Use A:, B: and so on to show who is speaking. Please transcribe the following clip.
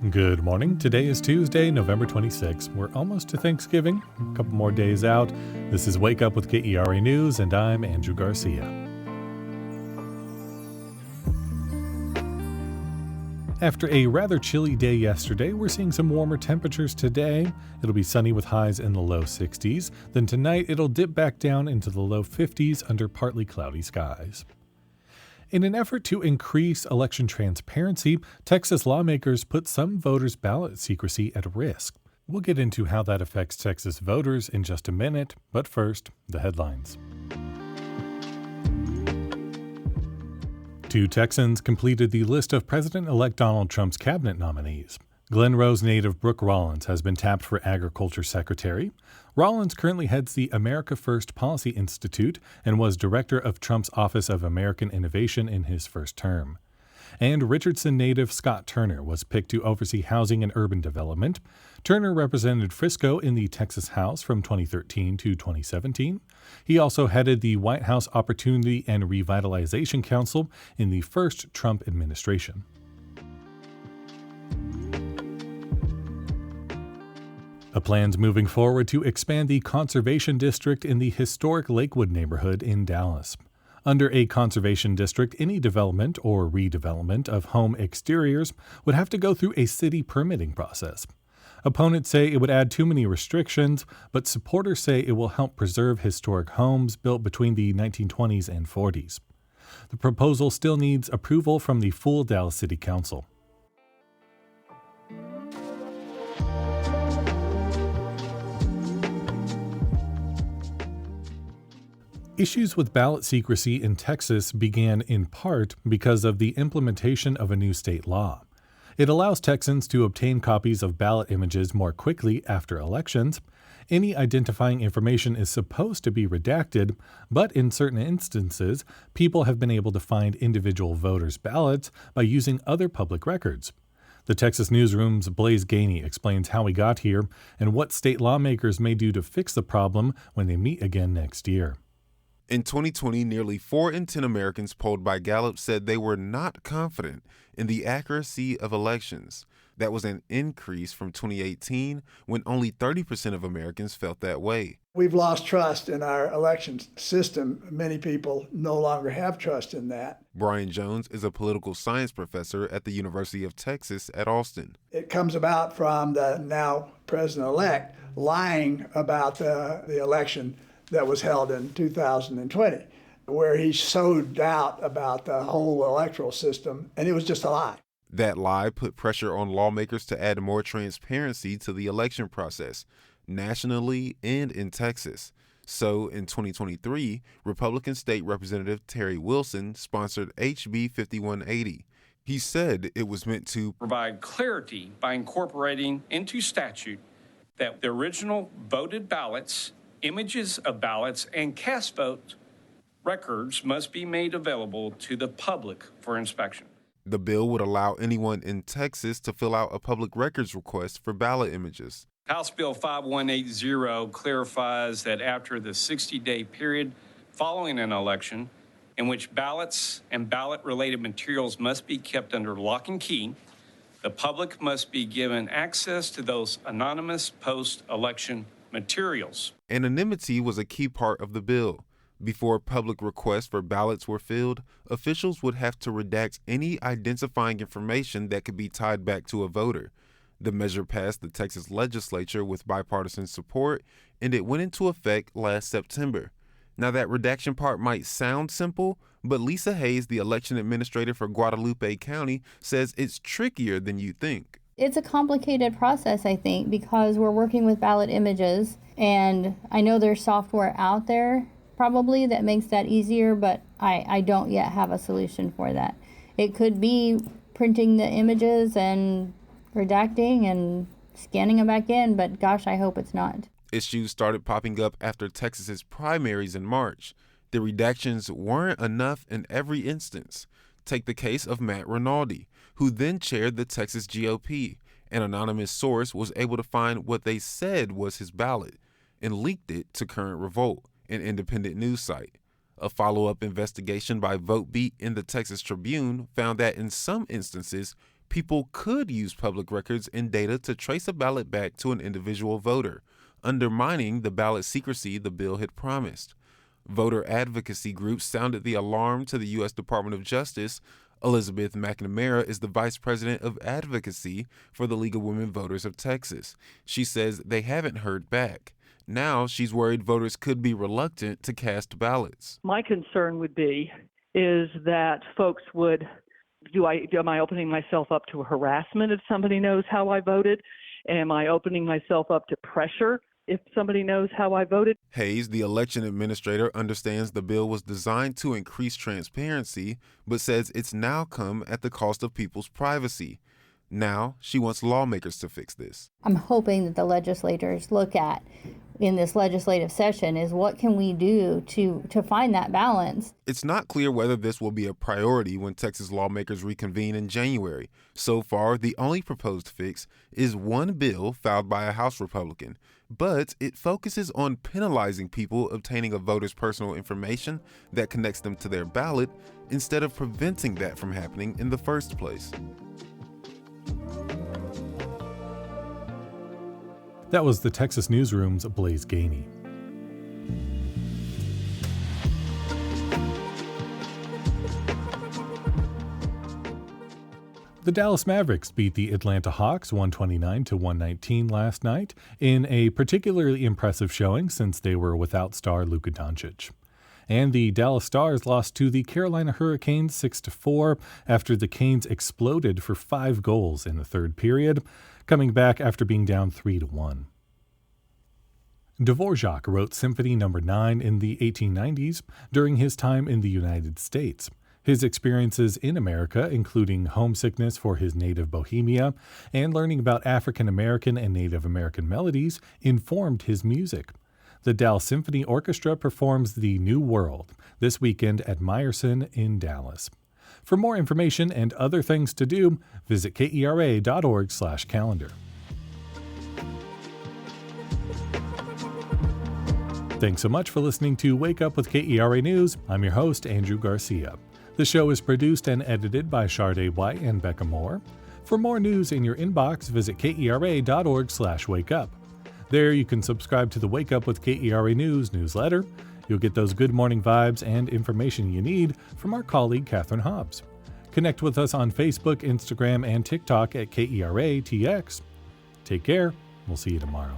A: Good morning. Today is Tuesday, November 26th. We're almost to Thanksgiving, a couple more days out. This is Wake Up with KERA News, and I'm Andrew Garcia. After a rather chilly day yesterday, we're seeing some warmer temperatures today. It'll be sunny with highs in the low 60s. Then tonight, it'll dip back down into the low 50s under partly cloudy skies. In an effort to increase election transparency, Texas lawmakers put some voters' ballot secrecy at risk. We'll get into how that affects Texas voters in just a minute, but first, the headlines. 2 Texans completed the list of President-elect Donald Trump's cabinet nominees. Glen Rose native Brooke Rollins has been tapped for Agriculture Secretary. Rollins currently heads the America First Policy Institute and was director of Trump's Office of American Innovation in his first term. And Richardson native Scott Turner was picked to oversee housing and urban development. Turner represented Frisco in the Texas House from 2013 to 2017. He also headed the White House Opportunity and Revitalization Council in the first Trump administration. A plan's moving forward to expand the conservation district in the historic Lakewood neighborhood in Dallas. Under a conservation district, any development or redevelopment of home exteriors would have to go through a city permitting process. Opponents say it would add too many restrictions, but supporters say it will help preserve historic homes built between the 1920s and 40s. The proposal still needs approval from the full Dallas City Council. Issues with ballot secrecy in Texas began in part because of the implementation of a new state law. It allows Texans to obtain copies of ballot images more quickly after elections. Any identifying information is supposed to be redacted, but in certain instances, people have been able to find individual voters' ballots by using other public records. The Texas Newsroom's Blaze Gainey explains how we got here and what state lawmakers may do to fix the problem when they meet again next year.
B: In 2020, nearly 4 in 10 Americans polled by Gallup said they were not confident in the accuracy of elections. That was an increase from 2018, when only 30% of Americans felt that way.
C: We've lost trust in our election system. Many people no longer have trust in that.
B: Brian Jones is a political science professor at the University of Texas at Austin.
C: It comes about from the now president-elect lying about the election that was held in 2020, where he sowed doubt about the whole electoral system, and it was just a lie.
B: That lie put pressure on lawmakers to add more transparency to the election process, nationally and in Texas. So, in 2023, Republican State Representative Terry Wilson sponsored HB 5180. He said it was meant to
D: provide clarity by incorporating into statute that the original voted ballots, images of ballots, and cast vote records must be made available to the public for inspection.
B: The bill would allow anyone in Texas to fill out a public records request for ballot images.
D: House Bill 5180 clarifies that after the 60-day period following an election, in which ballots and ballot-related materials must be kept under lock and key, the public must be given access to those anonymous post-election materials.
B: Anonymity was a key part of the bill. Before public requests for ballots were filled, officials would have to redact any identifying information that could be tied back to a voter. The measure passed the Texas legislature with bipartisan support, and it went into effect last September. Now, that redaction part might sound simple, but Lisa Hayes, the election administrator for Guadalupe County, says it's trickier than you think.
E: It's a complicated process, I think, because we're working with ballot images, and I know there's software out there probably that makes that easier, but I don't yet have a solution for that. It could be printing the images and redacting and scanning them back in, but gosh, I hope it's not.
B: Issues started popping up after Texas's primaries in March. The redactions weren't enough in every instance. Take the case of Matt Rinaldi, who then chaired the Texas GOP. An anonymous source was able to find what they said was his ballot and leaked it to Current Revolt, an independent news site. A follow-up investigation by VoteBeat in the Texas Tribune found that in some instances, people could use public records and data to trace a ballot back to an individual voter, undermining the ballot secrecy the bill had promised. Voter advocacy groups sounded the alarm to the U.S. Department of Justice. Elizabeth McNamara is the vice president of advocacy for the League of Women Voters of Texas. She says they haven't heard back. Now she's worried voters could be reluctant to cast ballots.
F: My concern would be is that folks would, am I opening myself up to harassment if somebody knows how I voted? Am I opening myself up to pressure if somebody knows how I voted?
B: Hayes, the election administrator, understands the bill was designed to increase transparency, but says it's now come at the cost of people's privacy. Now she wants lawmakers to fix this.
E: I'm hoping that the legislators look at in this legislative session is what can we do to find that balance.
B: It's not clear whether this will be a priority when Texas lawmakers reconvene in January. So far, the only proposed fix is one bill filed by a House Republican, but it focuses on penalizing people obtaining a voter's personal information that connects them to their ballot instead of preventing that from happening in the first place.
A: That was the Texas Newsroom's Blaze Gainey. The Dallas Mavericks beat the Atlanta Hawks 129-119 last night in a particularly impressive showing since they were without star Luka Doncic. And the Dallas Stars lost to the Carolina Hurricanes 6-4 after the Canes exploded for 5 goals in the third period, coming back after being down 3-1. Dvorak wrote Symphony No. 9 in the 1890s during his time in the United States. His experiences in America, including homesickness for his native Bohemia and learning about African American and Native American melodies, informed his music. The Dallas Symphony Orchestra performs The New World this weekend at Meyerson in Dallas. For more information and other things to do, visit KERA.org/calendar. Thanks so much for listening to Wake Up with KERA News. I'm your host, Andrew Garcia. The show is produced and edited by Shardae White and Bekah Morr. For more news in your inbox, visit KERA.org/wakeup. There you can subscribe to the Wake Up with KERA News newsletter. You'll get those good morning vibes and information you need from our colleague Catherine Hobbs. Connect with us on Facebook, Instagram, and TikTok at KERA TX. Take care. We'll see you tomorrow.